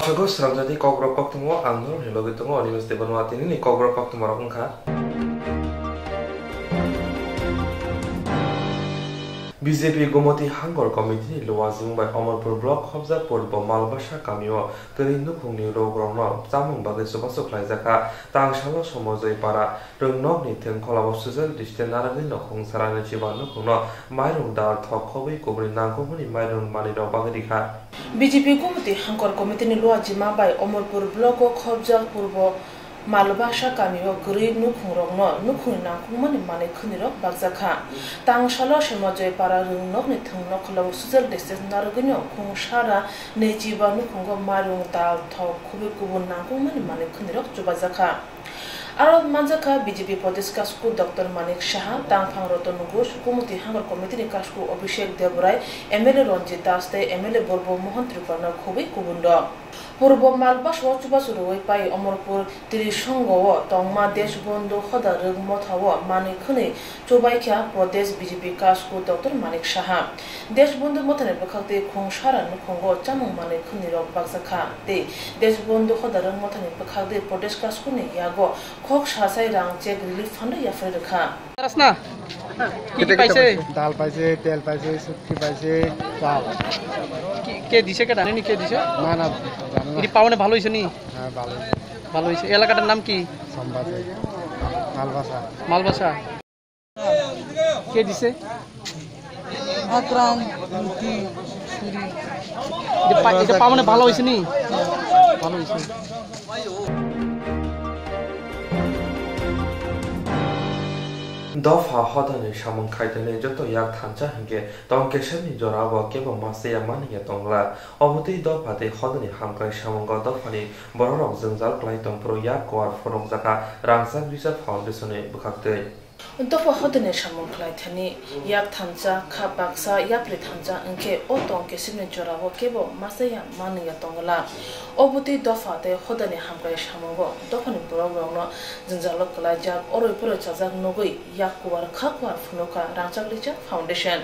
Pasago selanjutnya kogrok tunggu anggur logi tunggu Universitas Vanuatu ini kogrok tunggu orang kah? BJP Gomoti Hangor Committee Luwazing by Amarpur Block Hobza Purbo Malbasha Kamio Terinu Kungni Rogrona Zamung Bagi Subasuk Laizaka Tang Shalo Somozoi Para Rungnog Nitin Kolabosuzal Dishten Naragin Nokung Sarana Chivano Kuno Mairung Dar Tokovi Kubri Nangkumuni Mairung Manido Bagadika BJP Gomoti Hangor Committee Luwazima by Amarpur Block Hobza Purbo Malbasha Kamio Guri Nukungrogno Nukun Nangkumani Mani Kunirok Bagzaka Tang Shalo Shemojoi Para Rungnog Nitung Nokolo Suzal Distes Naragino Kung Shara Nejiba Nukungo Marung Dal Tau Kubi Kubun Nangkumani Mani Kunirok Jubazaka Arab Manzaka BJP Pradesh Kasku Dr. Manik Shah Tangphang Roton Ghosh Gomoti Hangor Committee Kasku Abhishek Devrai MLA Ranjit Daste MLA Borbo Mohan Tripurna Kubi Kubundo Purbo Malbash Wachuba Suroi Pai Amarpur Tirishango Tongma Deshbondu Hoda Rug Motawa Manikuni Chobaikya Pradesh BJP Kasku Dr. Manik Shah Deshbondu Motane Bakakte Kung Shara Nukongo Chamung Manikuni Rok Baksaka De Deshbondu Hoda Rug Motane Bakakte Pradesh Kasku Ni Yago Kok Shasai Rang Check Relief Fund Yafrika Rasna Kiti paise dal paise tel paise sukti paise চাল কে দিছে কে জানেনি কে দিছে না না এটি পাওনে ভালো হইছে নি হ্যাঁ ভালো ভালো হইছে এলাকাটার নাম কি সম্বাদে মালবাসা মালবাসা কে দিছে আকরাম মুতি সুরি এটা পাওনে ভালো হইছে নি ভালো হইছে Dofa hodane shamon kaitane joto yak thancha hinge tongke shami jorabo kebo masya maniya tongla obuti dofa de hodane hamkai shamongo dofani bororok zengjal klai tongpro yak kwar forok jaka rangsak research foundation e bukhakte Dofa hodane shamon klai thani yak thancha kha baksa yapre thancha anke o tongke shami jorabo kebo masya maniya tongla obuti dofa de hodane hamkai shamongo dofani bororok no zengjal klai jak oroi pore chajak nogoi yak kwar kha kwar funoka rangsak research foundation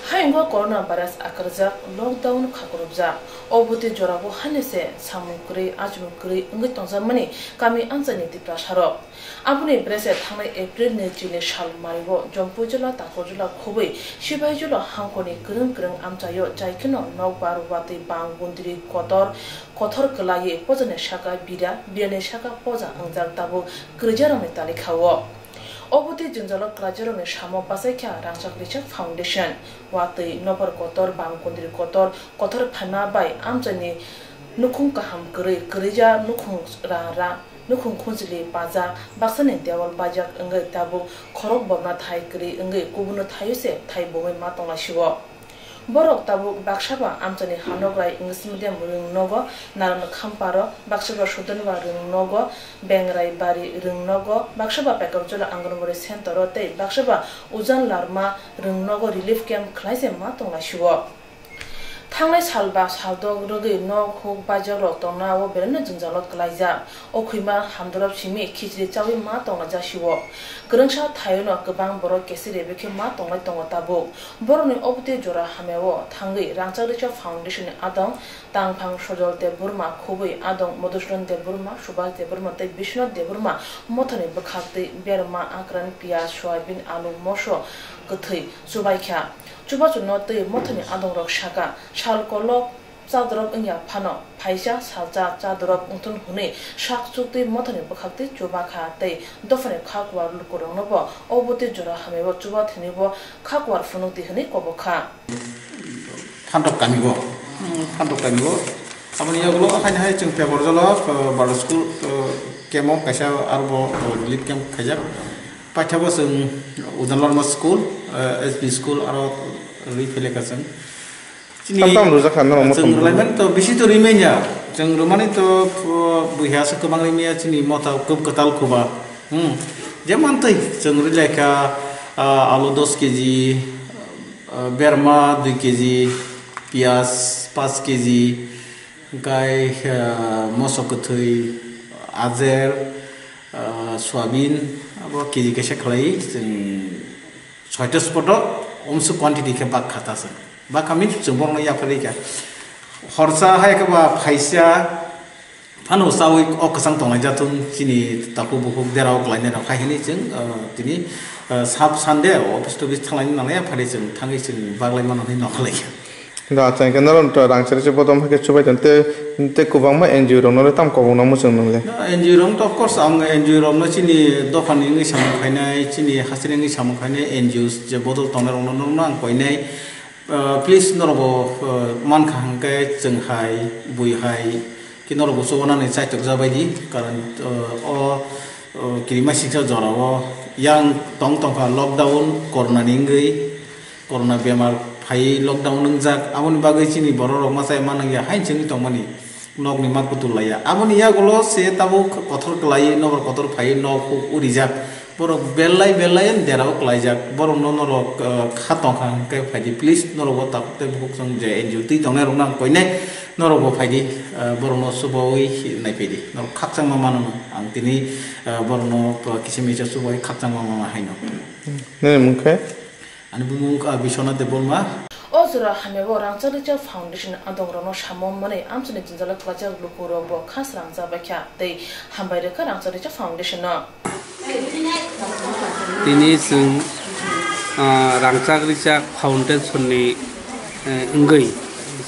Haingo coronavirus akarjak lockdown khakurubja obuti jorabo hanese samukri ajmukri ngi tongsamani kami anjani tiprasharo apuni brese thangnai april ne chile sal marigo jompujula takojula khoboi sibaijula hangkoni greng amchayo jaikino nokbar wati bangbundri kotor kelaye pojane shaka birane shaka poja angjak tabu grijarami talikhawo Obuti Junjalo Krajarone Shamo Pasakya Rangchak Research Foundation Wati Nopar Kotor Bangkundri Kotor Phana Bai Amjani Nukung Kaham Kurija Nukung Ra Nukung Kunzili Baza Baksane Dewal Bajak Ngai Tabu Korok Bobna Thai Kri Ngai Kubunu Thayuse Thai Bome Matongla Shiwo Borok tabu Bakshaba Amjani Hanograi English Medium Rung Nogo Naran Khamparo Bakshaba Shudanwa Rung Nogo Bengrai Bari Rung Nogo Bakshaba Pekabjola Anganwari Center Te Bakshaba Ujan Larma Rung Nogo Relief Camp Klaise Matongla Shiwo Thangnai salba saldog rogi no khok bajarok tongna wo berna junjalot klaija okhuima hamdorab simi khichri chawi ma tongna jasiwo grengsa thayono gobang borok kesire beke ma tonglai tongo tabo boroni obte jora hamewo thangi rangchak research foundation adong tangphang sojol de burma khobui adong modusron de burma subal de burma te bishnu de burma mothani bakhakte berma akran piyaz soybean alu mosho gthai subaikha Chubachuno te mothani adong rok shaka shal kolok chadrok ingya phano phaisa salcha chadrok untun hune shak chukte mothani bakhakte chubakha te dofane khakwar lukorong nobo obuti jora hamebo chuba thinibo khakwar funukti hne kobokha khantok kamigo amani yoglo hai chung paper jolo bar school kemo kaisa arbo relief camp khajak paithabo chung udanlorma school SB school aro reflection Tantang lu zakhan no mo lain to bisi to rimenya jeng rumani to buhya se kebang rimenya chini mota kub ketal kuba jeman tei jeng rileka alu 10 kg berma 2 kg pias 5 kg kai mosok thoi azer soybean abo kg kese khlai jeng 6 spot omsu quantity ke bak khata se ba kami jembong ya farika horsa hai ka ba phaisa phano sawi okasang tongai jatun chini taku bukuk derau klaine ra khai hini jeng tini sab sande office to bis thanglai nalaya phari jeng thangi jeng baglai manani noklai da chang kan ron to rang chari bodom ha ke chubai te kubang ma NGO ron no tam ko bong na mu chung nang le NGO ron to of course ang NGO ron no chini dokan ni sam khainai chini hasring ni sam khainai NGOs je bodol tong ron no nang koinai please norobo man khang ke jeng hai bui hai kinorobo sobona ni chai tok jabai di karan o kirima siksa jorabo yang tong ka lockdown corona ningai corona bemar phai lockdown nungjak amoni bagai chini borok masai manang ya hain chini tongmani nok ni mak putul laya amoni ya golo se tabu kothor klai nobor kothor phai nok urijak borok belai en derao klaijak borok nonoro khatong khang ke phai please norobo tak te buk song je NGO ti tong na rong koine norobo phai di borok no suboi nai pedi nor khakchang ma manu ang tini borok no kisimi ja suboi khakchang ma haino ne mukhe ani bumung Bishwanath Debolma Ozura hamebo Rangchalicha Foundation andongrono shamon mone amsune jinjala klacha lukuro bo khas rangja bakya dei hambaire ka Rangchalicha Foundation no tini sung Rangchalicha Foundation ni ngai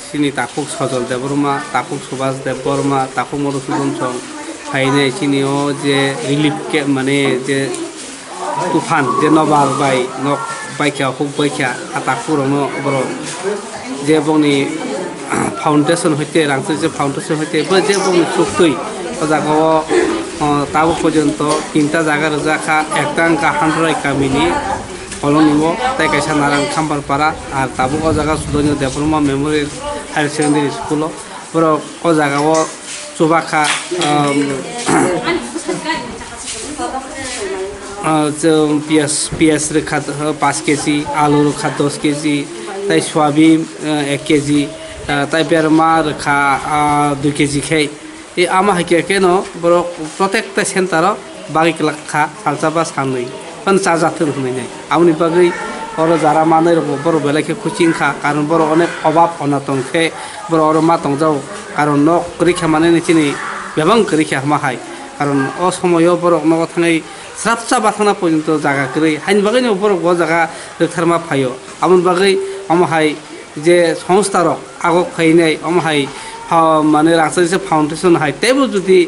sini takuk Sajal Deborma takuk Subhas Deborma takuk Madhusudan Chong phaine chini o je relief ke mane je tufan je nobar bai nok baikya huk baikya atakuro no bro je bongni foundation hoite Rangchalicha Foundation hoite bo je bongni suktui ojago tabu porjonto tinta jaga rojaka ektang ka handrai kamini kolonibo tai kaisa narang khambarpara ar tabu ojaga Sudonyo Deborma Memorial Higher Secondary School bro ojaga o chubaka पियाज रखा 5 KG आलू रखा 10 KG ताई soybean 1 KG ताई बेरमा रखा 2 KG खे ये आमा हके के न बरो प्रत्येक सेंटर बागी लाखा सालसाबा सानै पन चाजाथुर हुनै नै आमनि बागै और जारा मानै बरो बेलाखे कुचिं खा कारण बरो अनेक अभाव अनटन खे बरो और मा तंजाव कारण न करिखा माने निचिनि बेबां करिखा माहाय कारण अ समय बरो न थाङै स्रापसा बाथाना पर्यन्त जागा गरै हाइन बागै न बरो ग जागा रथारमा फायो आमन बागै अमहाय जे संस्था र आगो फैनाय अमहाय माने Rangchalicha Foundation हाय तेबो जुदि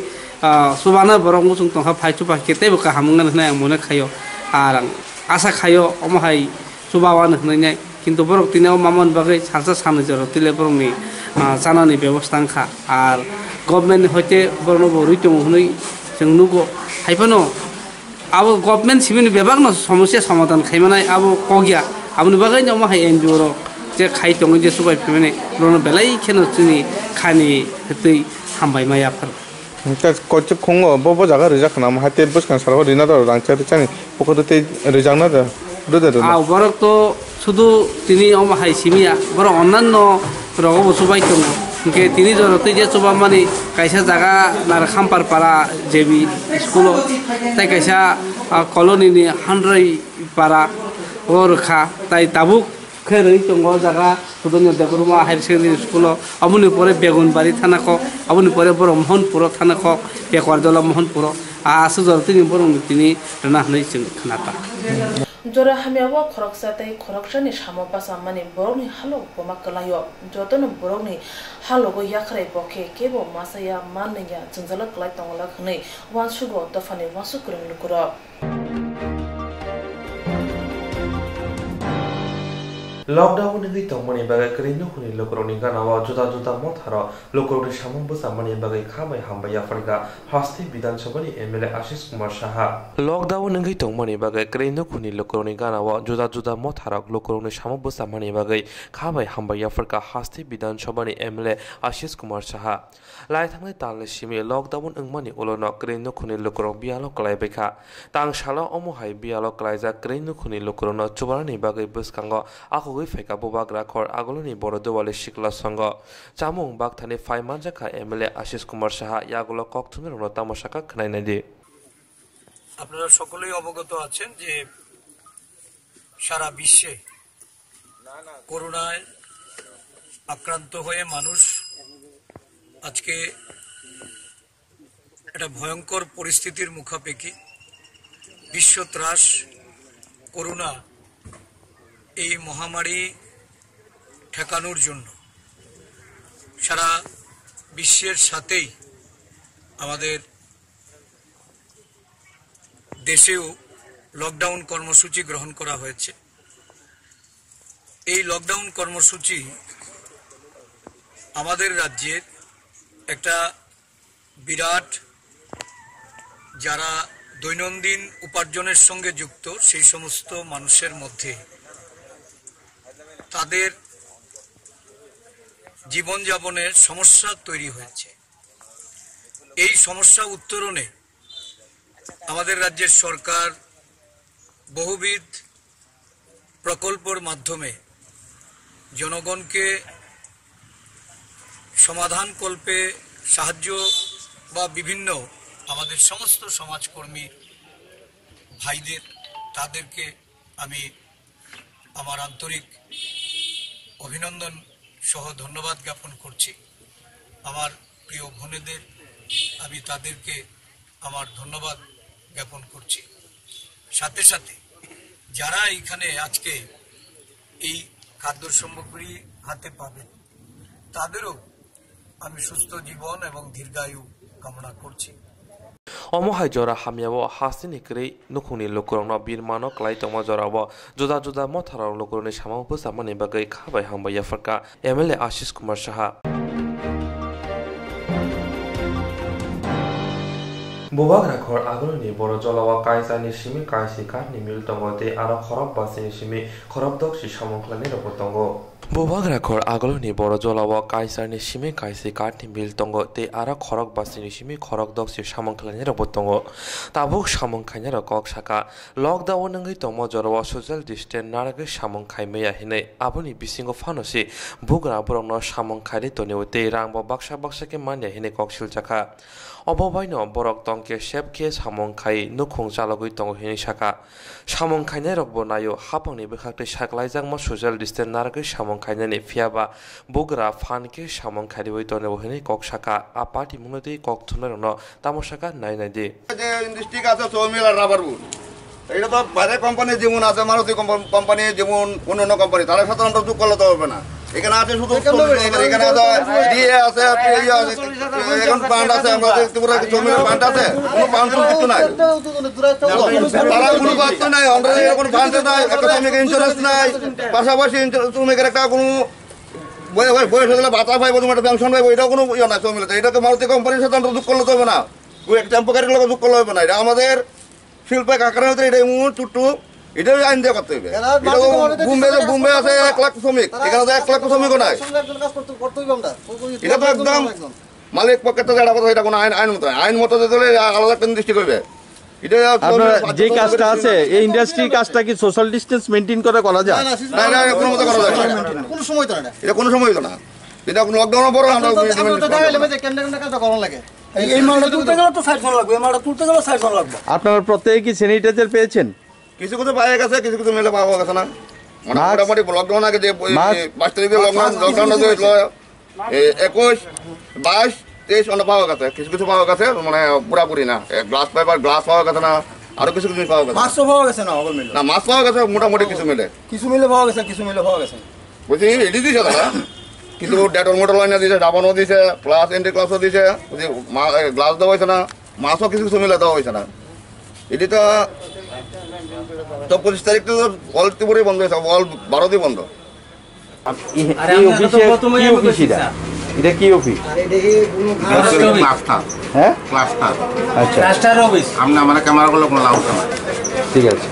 सुबाना बरो मुसुं तंखा फाइचु पाके तेबो का हामंगन होनाय मने खायो आर आशा खायो अमहाय सुबावान होनाय किन्तु बरो तिनाव मामन बागै सालसा सानो जरो तिले बरोनि जानानि व्यवस्था खा आर गभर्नमेन्ट होते बरो न रिटम होनै जों नुगो हायफानो अब गभर्नमेन्ट सिबिनि बेबाग न समस्या समाधान खायमानाय अब कगिया आबनि बागै न माहाय एनजिओ र जे खाइ दङ जे सुबाय फेमाने रनो बेलाय खेनो जोंनि खानि हतै हामबाय मायाफोर ता कोच खंगो बबो जागा रिजा खना मा हाते बस kan sarwa rina da Rangchalicha ni pokote rijangna da doda आ बरक तो শুধু তিনি অমাহাই সিমিয়া বড় অন্যান্য রগব সুবাই দङ के তিনি জরতে যে সুবা মানে কাইসা জায়গা নার খামপার পাড়া জেবি স্কুল তাই কাইসা কলোনিনি হান্ড্রাই পাড়া ও রখা তাই তাবুক খেরই দङ জায়গা Sudonyo Deborma Higher Secondary School amuni pore Begunbari thanako amuni pore boro Mohanpur thanako Bekwardala Mohanpur asu jorti ni boro tini rana hnai ching khnata jora hamiawa khoroksa tai khoroksani samapa samani boroni halo poma kalayo jotono boroni halo go yakhrai pokhe kebo masaya mannya junjala klai tongla khne wansugo tofani wasukurung lukuro lockdown नि तंगमनि बागै करिनु खुनि लोकरनि गानावा जुदा जुदा मथारा लोकरनि सामंबो सामनि बागै खामै हामबाय Africa हास्ति विधानसभानि MLA Ashish Kumar Saha lockdown नि तंगमनि बागै करिनु खुनि लोकरनि गानावा जुदा जुदा मथारा लोकरनि सामंबो सामनि बागै खामै हामबाय आफरिका हास्ति विधानसभानि एमएलए आशीष कुमार साहा लाइथांनि तालनि सिमि लॉकडाउन अंगमानि उलनो करिनु खुनि लोकरं बियालो क्लाइबेखा तांशाला अमहाय बियालो क्लाइजा करिनु खुनि लोकरनो चुबारनि बागै बसकांगो आखो फैका बोबाग्रा खर आगोलनि बरदेवाली शिखला संघ चामुं बागथानि फाइमानजाखा एमएलए आशीष कुमार साहा यागोलो कक्थुमेर रनो तामाशाका खनायनायदि আপনারা সকলেই অবগত আছেন যে সারা বিশ্বে করোনায় আক্রান্ত হয়ে মানুষ আজকে একটা ভয়ঙ্কর পরিস্থিতির মুখাপেক্ষি বিশ্ব ত্রাস করোনা এই মহামারী ঠেকানোর জন্য সারা বিশ্বের সাথেই আমাদের দেশেও লকডাউন কর্মসূচি গ্রহণ করা হয়েছে। এই লকডাউন কর্মসূচি আমাদের রাজ্যের একটা বিরাট যারা দৈনন্দিন উপার্জনের সঙ্গে যুক্ত সেই সমস্ত মানুষের মধ্যে তাদের জীবনযাপনের সমস্যা তৈরি হয়েছে। এই সমস্যা উত্তরণে আমাদের রাজ্যের সরকার বহুবিধ প্রকল্পের মাধ্যমে জনগণকে সমাধানকল্পে সাহায্য বা বিভিন্ন আমাদের সমস্ত সমাজকর্মী ভাইদের তাদেরকে আমি আমার আন্তরিক অভিনন্দন সহ ধন্যবাদ জ্ঞাপন করছি। আমার প্রিয় বোনেদের আমি তাদেরকে আমার ধন্যবাদ জ্ঞাপন করছি। সাথে সাথে যারা এখানে আজকে এই খাদ্য সামগ্রী হাতে পাবেন তাদেরও আমি সুস্থ জীবন এবং দীর্ঘায়ু কামনা করছি। অমহাই জরা হামিয়াবো হাসিনি ক্রে নুখুনি লোকরং বিরমানো ক্লাই তমা জরাবো জুদা জুদা মথারাং লোকরনি সামাং পুসামানি বাগৈ খাবাই হামবাই याफरका MLA Ashish Kumar Saha Bobak rakhor agoloni boro jolawa kaisani simi kaisi karni mil tongote aro khorab basini simi khorab dokshi samongklani robotongo Bobak rakhor agoloni boro jolawa kaisani simi kaisi karni mil tongote aro khorab basini simi khorab dokshi samongklani robotongo tabuk samongkhanya rokok saka lockdown ngai tomo jolawa social distance narage samongkhaimeya hine aboni bisingo phanosi bugra borongno samongkhari toneote rangbo baksa baksa ke manya hine koksil chaka অববাইনো বরক তংকে সেবকে সামংখাই নুখুং চালগুই তং হিনি শাখা সামংখাইনাই রকবো নায়ো হাপাংনি বেখাকতে সাকলাইজাংমা social distance নারগৈ সামংখাইনানি ফিয়াবা Bogra ফানকে সামংখারিবই তনে বহিনি cock শাখা আপাটি মুনতি cock থুনারন তামশাকা নাই নাই দে যে industry আছে সৌমিল আর rubber বুট এটা তো বাইরে company যেমন আছে মারুতি কোম্পানি যেমন অন্য কোম্পানি তারা সাথে যোগ করলে তো হবে না এখানে আছে শুধু এখানে দিয়ে আছে এখন ফান্ড আছে আমাদের ত্রিপুরা জমির ফান্ড আছে কোনো ফান্ড কিছু নাই তারা কোনো বাচ্চা নাই অলরেডি কোনো ফান্ড নাই একটা শ্রমিক ইন্স্যুরেন্স নাই পাশাপাশি শ্রমিকের একটা কোনো বয়স হয়ে গেলে ভাতা পাইব তোমার একটা পেনশন পাইব এটাও কোনো ইয়ে নাই শ্রমিক এটা তো মারুতি কোম্পানির সাথে যোগ করলে তো হবে না ওই একটা টেম্পোকারির লোক যোগ করলে হবে না এটা আমাদের শিল্পে কাকারের ভিতরে এটা এমন টুটু এটা আইন দিয়ে করতে হবে বোম্বে আছে 1 লাখ শ্রমিক এখানে তো 1 লাখ শ্রমিকও নাই এটা তো একদম মালিক পক্ষের থেকে এটা কোনো আইন মতো আলাদা একটা দৃষ্টি করবে এটা যে কাজটা আছে এই ইন্ডাস্ট্রির কাজটা কি সোশ্যাল ডিসটেন্স মেইনটেইন করে করা যায় না না কোনো মতো করা যায় না কোনো সময় তো না এটা কোনো সময় তো না এটা কোনো লকডাউনের পর আমরা কাজটা করা লাগে এই মালটা তুলতে গেলে তো 60 জন লাগবে এই মালটা তুলতে গেলে 60 জন লাগবে আপনারা প্রত্যেকই কি স্যানিটাইজার পেয়েছেন কিছু কিছু পাওয়া গেছে কিছু কিছু মেলে পাওয়া গেছে না মোটামুটি লকডাউন আগে যে 5 তারিখে লকডাউন 21 22 23 অন্য পাওয়া গেছে কিছু কিছু পাওয়া গেছে মানে পুরাপুরি না গ্লাস পেপার গ্লাস পাওয়া গেছে না আরো কিছু কিছু পাওয়া গেছে মাছও পাওয়া গেছে না ওগুলো মিলে না মাছ পাওয়া গেছে মোটামুটি কিছু মিলে পাওয়া গেছে কিছু মিলে পাওয়া গেছে বুঝছি এডি দিছে দাদা কিন্তু ডেটল মোটর লাইন দিছে ডাবনও দিছে প্লাস এন্টি ক্লাসও দিছে গ্লাস দেওয়া হয়েছে না মাছও কিছু কিছু মিলে দেওয়া হয়েছে না এটি তো 25 তারিখ তো অল ত্রিপুরাই বন্ধ হয়েছে অল ভারতই বন্ধ এই অফিসে কি অফিস এটা কি অফিস হ্যাঁ ক্লাস্টার আচ্ছা ক্লাস্টার অফিস আমরা আমার ক্যামেরা গুলো কোনো লাভ না ঠিক আছে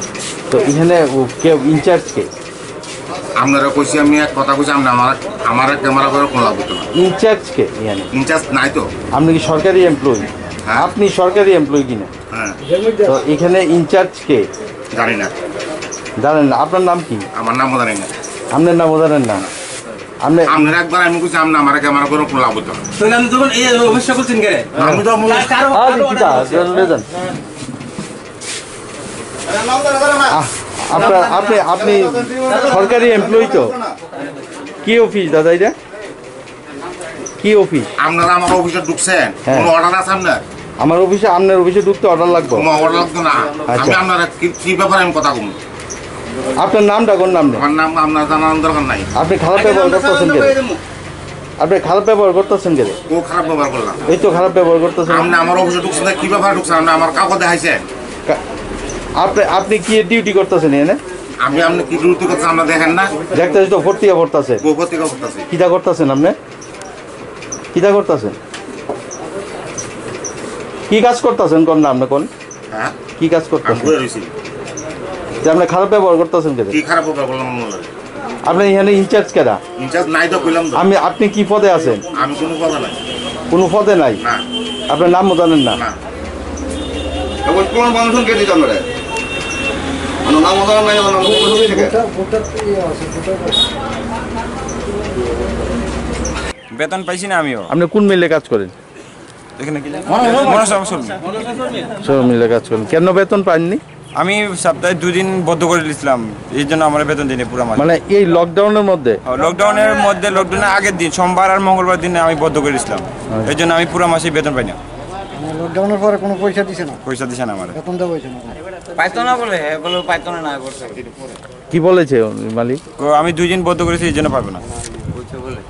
তো এখানে কে ইনচার্জ কে আপনারা কইছি আমি এক কথা কইছি আমরা আমার ক্যামেরা করে কোনো লাভ হতো না ইনচার্জ কে এখানে ইনচার্জ নাই তো আপনি কি সরকারি এমপ্লয়ি আপনি সরকারি এমপ্লয়ি কিনা হ্যাঁ তো এখানে ইনচার্জ কে জানি না জানেন না আপনার নাম কি আমার নাম জানি না আপনার নাম জানেন না আপনি আপনারা একবার আমি কইছি আমরা আমার ক্যামেরা করে কোনো লাভ হতো না তো আমি যখন এই অফিসটা করছেন কে আমি তো আপনি সরকারি এমপ্লয়ি তো কি অফিস দাদা এটা কি কি অফিস? আপনারা আমার অফিসে ঢুকছেন, কোনো অর্ডার আছে আপনার? আমার অফিসে, আপনার অফিসে ঢুকতে অর্ডার লাগবে? কোনো অর্ডার লাগতো না। আমি আপনারা কি ব্যাপারে আমি কথা বলবো? আপনার নামটা কোন নাম? আমার নাম আপনার জানানোর দরকার নাই। আপনি খারাপ ব্যবহার করতেছেন কেন? আপনি খারাপ ব্যবহার করতেছেন কেন? ও খারাপ ব্যবহার করলাম? এই তো খারাপ ব্যবহার করতেছেন। আপনি আমার অফিসে ঢুকছেন, কি ব্যাপারে ঢুকছেন? আপনি আমার কাউকে দেখাইছেন? আপনি কি ডিউটি করতেছেন এনে? আপনি কি ডিউটি করছেন আমরা দেখেন না? দেখতেছি তো ভর্তিকা পড়তেছে। ভর্তিকা পড়তেছে। কিটা করতেছেন আপনি? কিটা করতেছেন? কি কাজ করতেছেন কোন না আপনি কোন? হ্যাঁ, কি কাজ করতেছেন? আপনি খারাপ ব্যবহার করতেছেন কেন? কি খারাপ ব্যবহার করলাম? আপনি এখানে ইনচার্জ কেডা? ইনচার্জ নাই তো কইলাম তো। আপনি কি পদে আছেন? আমি কোনো পদে নাই। কোনো পদে নাই? না। আপনার নামও জানেন না? না। ওই কোন মানুষজন কে দিতাম রে? আমার নাম জানা নাই, আমার নাম কোন থেকে? বেতন পাইছি না আমিও। আপনি কোন মিলে কাজ করেন? এখানে কি মনসা মিলে কাজ করেন। কেন বেতন পাননি? আমি সপ্তাহে 2 দিন বদ্ধ করে দিয়েছিলাম, এই জন্য আমার বেতন দিনে পুরো মাস। মানে এই লকডাউনের মধ্যে? লকডাউনের আগের দিন সোমবার আর মঙ্গলবার দিনে আমি বদ্ধ করে দিয়েছিলাম, এই জন্য আমি পুরো মাসে বেতন পাই না। লকডাউনের পরে কোনো পয়সা দিছে না? পয়সা দিছে না আমার। বেতন দেওয়া হয়েছে না? পাইতো না বলে পাইতো না করছে। কি বলেছে মালিক? আমি 2 দিন বদ্ধ করেছি, এই জন্য পাবো না বলে।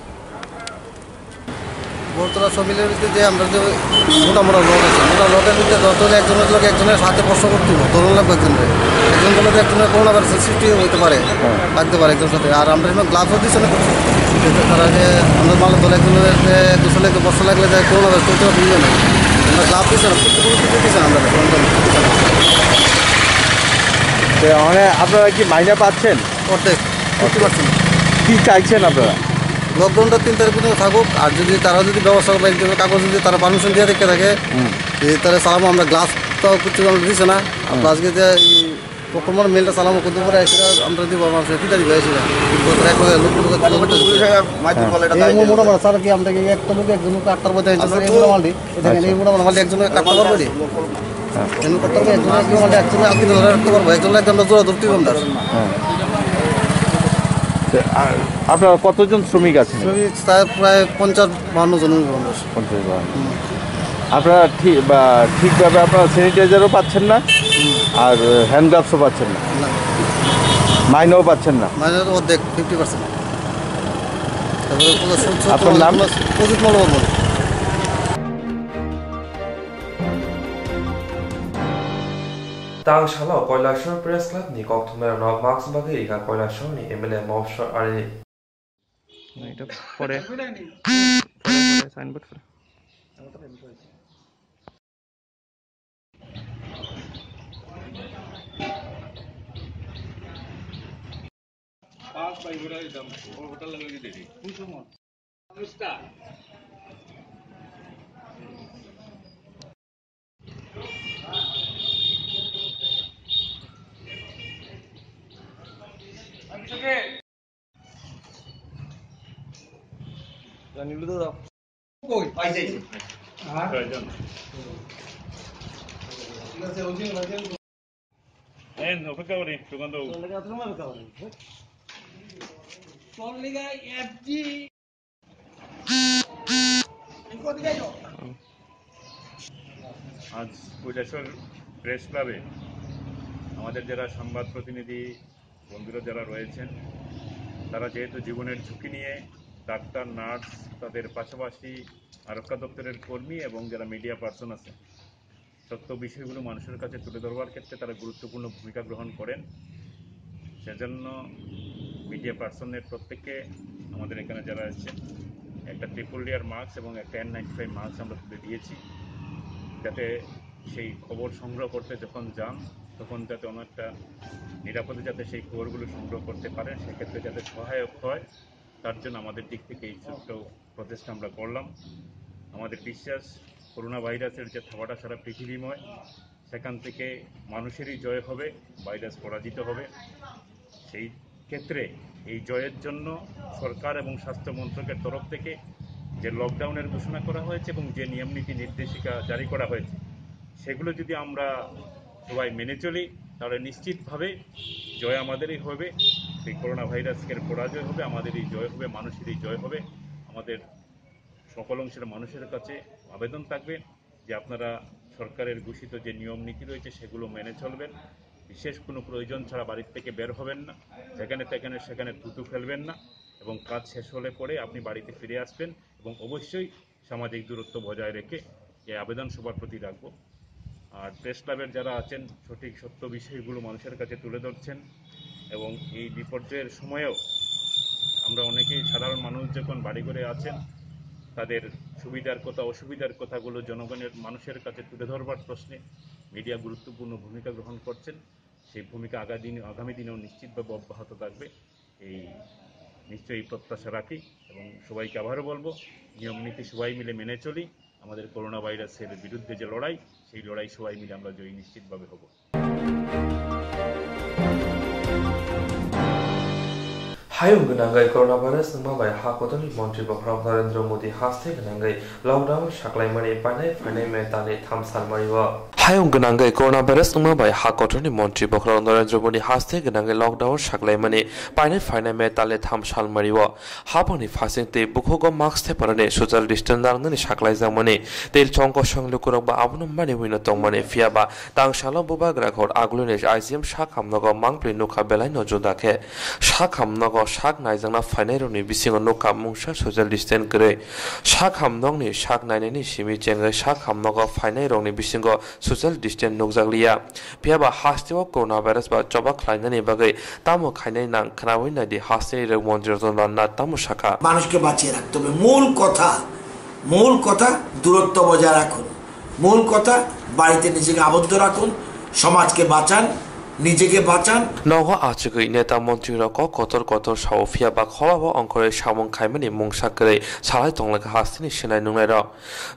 বর্তমান সমিলের ভিতরে যে আমরা যে মোটামোটা লোক আছে, লোকের ভিতরে একজনের লোক একজনের সাথে প্রশ্ন করতে হবে, ধরুন লাগবে একজনের একজনের করোনা ভাইরাসের সৃষ্টি হতে পারে, লাগতে পারে একজনের সাথে। আর আমরা এখানে গ্লাভসও দিচ্ছে না, তারা যে আমাদের মালের দল একজনের দুশো বর্ষা লাগলে যে করোনা ভাইরাস করতে পারবে না, আমরা গ্লাভ দিচ্ছে না, দিচ্ছে না আমরা। মানে আপনারা কি মাইনে পাচ্ছেন? অর্ধেক 50%। কি চাইছেন আপনারা? লকডাউনটা 3 তারিখ পর্যন্ত থাকুক, আর যদি তারা যদি ব্যবস্থা করে কাগজ যদি তারা পারমিশন দিয়ে দেখে থাকে তাহলে সালামো। আমরা গ্লাস তো কিছু আমরা দিচ্ছে না, আমরা আজকে যে প্রথমবার মেলটা সালামো করতে পারে সেটা আমরা দিব, আমার সেটা দিব সেটা মোটামোটা স্যার কি আমরা একটা লোক একজন আটটার মধ্যে মোটামুটি এই মোটামুটি একজন কাটতে পারবো করতে পারবো, একজন আপনি ধরে রাখতে পারবো, একজন একজন জোড়া ধরতে আমরা। আপনারা কতজন শ্রমিক আছেন? শ্রমিক প্রায় 50-52 জন। 50-52। আপনারা ঠিকভাবে আপনারা স্যানিটাইজারও পাচ্ছেন না, আর হ্যান্ড গ্লাভসও পাচ্ছেন না, মাইনেও পাচ্ছেন না? মাইনের অর্ধেক 50%। আপনার নাম? Prajit Mallabarman. Tangshalo Koilashar Press Club ni Koktumer no Max Bagay ka Koilashar ni MLA Mofshar Ari. এটা পরে সাইনবোর্ড করে। আজ কৈলাসর প্রেস ক্লাবে আমাদের যারা সংবাদ প্রতিনিধি বন্ধুরা যারা রয়েছেন, তারা যেহেতু জীবনের ঝুঁকি নিয়ে ডাক্তার, নার্স, তাদের পাশাপাশি আরক্ষা দপ্তরের কর্মী এবং যারা মিডিয়া পার্সন আছে, সত্য বিষয়গুলো মানুষের কাছে তুলে ধরবার ক্ষেত্রে তারা গুরুত্বপূর্ণ ভূমিকা গ্রহণ করেন। সেজন্য মিডিয়া পার্সনের প্রত্যেককে আমাদের এখানে যারা আছেন একটা ট্রিপল লেয়ার মাস্ক এবং একটা N95 মাস্ক আমরা তুলে দিয়েছি, যাতে সেই খবর সংগ্রহ করতে যখন যান তখন যাতে অনেকটা নিরাপদে যাতে সেই খবরগুলো সংগ্রহ করতে পারে, সেক্ষেত্রে যাতে সহায়ক হয়, তার জন্য আমাদের দিক থেকে এই ছোট্ট প্রচেষ্টা আমরা করলাম। আমাদের বিশ্বাস করোনা ভাইরাসের যে থাবাটা সারা পৃথিবীময়, সেখান থেকে মানুষেরই জয় হবে, ভাইরাস পরাজিত হবে। সেই ক্ষেত্রে এই জয়ের জন্য সরকার এবং স্বাস্থ্য মন্ত্রকের তরফ থেকে যে লকডাউনের ঘোষণা করা হয়েছে এবং যে নিয়মনীতি নির্দেশিকা জারি করা হয়েছে, সেগুলো যদি আমরা সবাই মেনে চলি তাহলে নিশ্চিতভাবে জয় আমাদেরই হবে। এই করোনা ভাইরাসের পরাজয় হবে, আমাদেরই জয় হবে, মানুষেরই জয় হবে। আমাদের সকল অংশের মানুষের কাছে আবেদন থাকবে যে আপনারা সরকারের ঘোষিত যে নিয়ম নীতি রয়েছে সেগুলো মেনে চলবেন। বিশেষ কোনো প্রয়োজন ছাড়া বাড়ির থেকে বের হবেন না, সেখানে থুতু ফেলবেন না এবং কাজ শেষ হলে পরে আপনি বাড়িতে ফিরে আসবেন এবং অবশ্যই সামাজিক দূরত্ব বজায় রেখে এই আবেদন সবার প্রতি রাখবো। আর প্রেস ক্লাবের যারা আছেন সঠিক সত্য বিষয়গুলো মানুষের কাছে তুলে ধরছেন এবং এই বিপর্যয়ের সময়েও আমরা অনেকেই সাধারণ মানুষ যখন বাড়ি করে আছেন তাদের সুবিধার কথা অসুবিধার কথাগুলো জনগণের মানুষের কাছে তুলে ধরবার প্রশ্নে মিডিয়া গুরুত্বপূর্ণ ভূমিকা গ্রহণ করছেন। সেই ভূমিকা আগামী দিনেও নিশ্চিতভাবে অব্যাহত থাকবে এই নিশ্চয়ই প্রত্যাশা রাখি এবং সবাইকে আবারও বলবো নিয়ম নীতি সবাই মিলে মেনে চলি। আমাদের করোনা ভাইরাসের বিরুদ্ধে যে লড়াই সেই লড়াই সবাই মিলে আমরা জয়ী নিশ্চিতভাবে হব। हायुं गनांगै कोरोना भाइरास नंबाय हाकोतनि मन्त्री बखराव नरेंद्र मोदी हास्ते गनांगै लॉकडाउन साक्लायमानि पानाय फानाय मेतानि थामसालमारिव हायुं गनांगै कोरोना भाइरास नंबाय हाकोतनि मन्त्री बखराव Narendra Modi हास्ते गनांगै lockdown साक्लायमानि पानाय फानाय मेताले थामसालमारिव हाबनि फासिंते बुखोगो mask थेपारने social distance नांगनि साक्लायजामनि तेल चंको संलुकुरबा आबनुमानि हुइनो तंमानि फियाबा तांसालो बुबाग्राखर आगलुनि आइजिएम साखामनगो मांप्रि नुखा बेलाय नजुदाखे साखामनगो शाक नायजांना फाइनायरनि बिसिङाव नखा मुंसा ससियेल डिस्टेंस गरै शाक हामनगनि शाक नायनायनि सिमि चेंगै शाक हामनगो फाइनायरनि बिसिङाव ससियेल डिस्टेंस नुगजागलिया फियाबा हास्तेव कोरोना भाइरास बा जबा खालायनायनि बागै तामो खायनाय नां खोनाबै नायदि हास्ते रोग मन्दिरजों ना तामो शाखा মানুষকে বাঁচিয়ে রাখতে হবে। মূল কথা দূরত্ব বজায় রাখুন, মূল কথা বাড়িতে নিজেকে আবদ্ধ রাখুন, সমাজকে বাঁচান, নিজেকে বাঁচান। নগ আচগৈ নেতা মন্ত্রীরক কতর কতর সাউফিয়া বা খলাব অঙ্করে সামং খাইমানি মুংসাকরে সালাই তংলাকা হাস্তিনি সেনাই নুংলাইর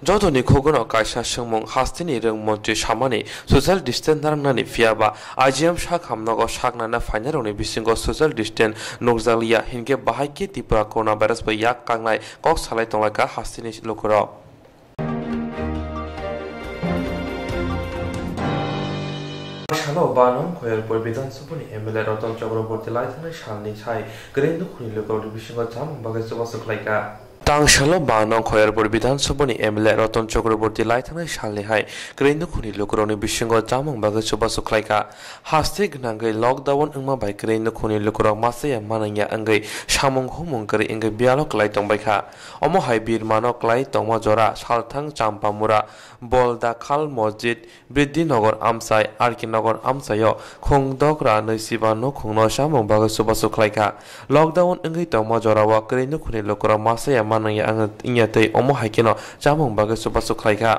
যতনি খগন কাইসা সংমং হাস্তিনি রং মন্ত্রী সামানি সোশ্যাল ডিস্টেন্স নারংনানি ফিয়াবা আইজিএম শাক হামনগ শাক নানা ফাইনারনি বিসিঙ্গ সোশ্যাল ডিস্টেন্স নুগজালিয়া হিনকে বাহাইকে ত্রিপুরা করোনা ভাইরাস বা ইয়াক কাংনাই কক সালাই তংলাকা হাস্তিনি লোকর Hello, Banam, Koyalpur Vidansupuni, Emile Rotom Chakraborty Lighten, Shani Chai, Green Nukuni, local division of Tam, Bagasovasuk like a Tangshalo Banam, Koyalpur Vidansupuni, Emile Rotom Chakraborty Lighten, Shani Hai, Green Nukuni, local division of Tam, Bagasovasuk like a Hastig Nangai, lockdown Uma by Green Nukuni, local Masaya, Manaya, Angay, Shamong Humungari, in the Bialok Lighton by Ka, Omo Hai Bir Manok Light, Tomazora, Shaltang Champamura, Bolda Kal Mosjid, Briddi Nogor Amsai, Arkinogor Amsayo, Kong Dogra, Nisibano, Kong Shamong Bagasovasuk like a lockdown in the Tomazora, Green Nukuni, local Masaya, Manaya, and Inyate, Omo Haikino, Jamong Bagasovasuk like a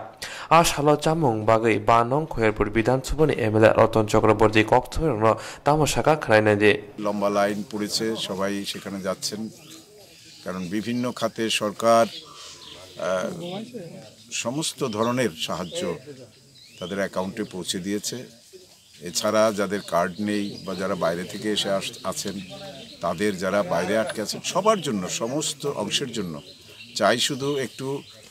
Ash Halo Jamong Bagay, Banon, Koyalpur Vidansupuni, Emile Rotom Chakraborty Cocktail, Tamoshaka Krainade. লম্বা line পড়েছে, সবাই সেখানে যাচ্ছেন কারণ বিভিন্ন খাতে সরকার সমস্ত ধরনের সাহায্য তাদের অ্যাকাউন্টে পৌঁছে দিয়েছে। এছাড়া যাদের কার্ড নেই বা যারা বাইরে থেকে এসে আছেন তাদের যারা বাইরে আটকে আছেন সবার জন্য সমস্ত অংশের জন্য চাই শুধু একটু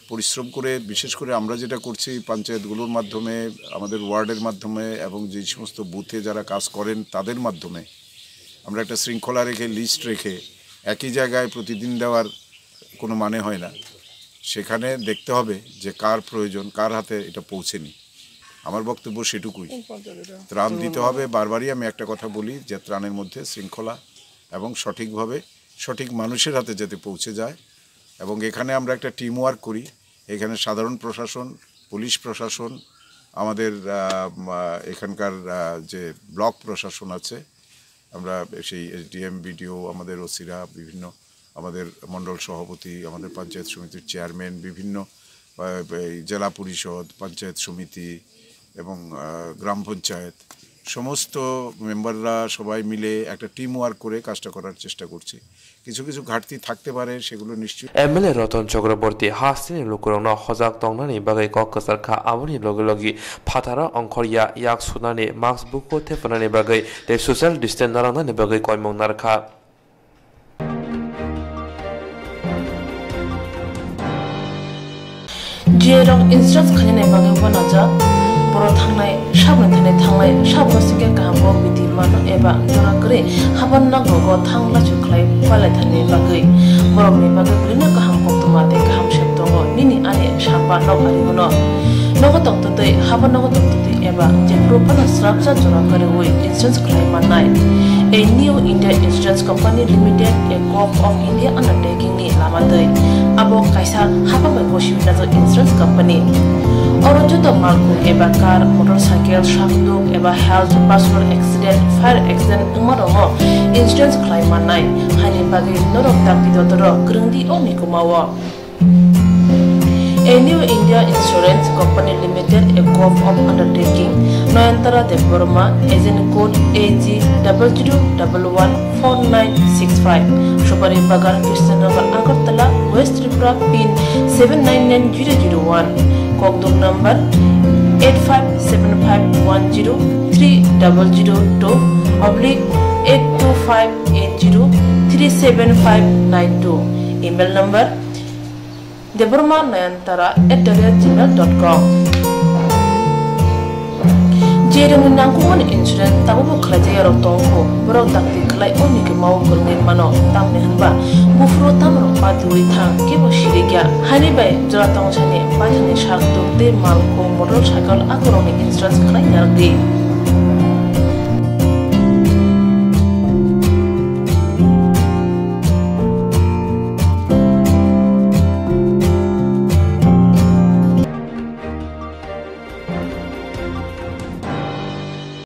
পরিশ্রম করে বিশেষ করে আমরা যেটা করছি পঞ্চায়েতগুলোর মাধ্যমে আমাদের ওয়ার্ডের মাধ্যমে এবং যে সমস্ত বুথে যারা কাজ করেন তাদের মাধ্যমে আমরা একটা শৃঙ্খলা রেখে লিস্ট রেখে একই জায়গায় প্রতিদিন দেওয়ার কোনো মানে হয় না। সেখানে দেখতে হবে যে কার প্রয়োজন, কার হাতে এটা পৌঁছেনি। আমার বক্তব্য সেটুকুই। ত্রাণ দিতে হবে। বারবারই আমি একটা কথা বলি যে ত্রাণের মধ্যে শৃঙ্খলা এবং সঠিকভাবে সঠিক মানুষের হাতে যাতে পৌঁছে যায় এবং এখানে আমরা একটা টিম ওয়ার্ক করি। এখানে সাধারণ প্রশাসন, পুলিশ প্রশাসন, আমাদের এখানকার যে ব্লক প্রশাসন আছে, আমরা সেই এসডিএম, বিডিও, আমাদের ওসিরা, বিভিন্ন আমাদের মণ্ডল সভাপতি, আমাদের পঞ্চায়েত সমিতির চেয়ারম্যান, বিভিন্ন জেলা পরিষদ, পঞ্চায়েত সমিতি এবং গ্রাম পঞ্চায়েত সমস্ত মেম্বাররা সবাই মিলে একটা টিম ওয়ার্ক করে কাজটা করার চেষ্টা করছি। কিছু কিছু ঘাটতি থাকতে পারে, সেগুলো নিশ্চয়ই। এমএলএ রতন চক্রবর্তী হাসিনি লোকরংনা হজাক দংনানি বাগै কক্কাসারখা আবনি লগি ফাতারা অংখরিয়া ইয়াক সুনানি মাস্ক বুকো থেফনানি বাগै তে সোশ্যাল ডিস্টেন্স নারাংনানি বাগै কয়মং নারখা Jerong instruct khane bagay bonaja boro thangnai sabne thangnai sabno sike kaham biti man eba jona kre haban na gogo thangla chuklai pale thane bagay borok ni bagay brina kaham koktumate kaham sheptongo nini ane shapa nok harimono nogo tongtoi haba nogo tongtoi eba je propana structure jora kare hoi insurance claim manai a new India Insurance Company Limited a co-op of India undertaking ni lamadoi abo kaisa haba bai koshi na insurance company oro joto malku eba car motorcycle shakduk eba health personal accident fire accident umarongo insurance claim manai hani bagi norok takti dotoro grungdi omi kumawa a new India Insurance Company Limited a co-op of undertaking Noyantara Deborma agent code AG 00114965 Shubari Bagar Krishnagar Agartala West Tripura pin 799001 Kokduk number 85751030/82580375592 email number deborma9antara@gmail.com Jereng nangkungan insurance tabu kerja ya rotongko berok taktik kelai oni ke mau kurnin mano tamne hanba bufro tamro patui thang ke bosirigya hani bai jora tong chane patani shak to te malko motorcycle akoroni insurance kelai yardi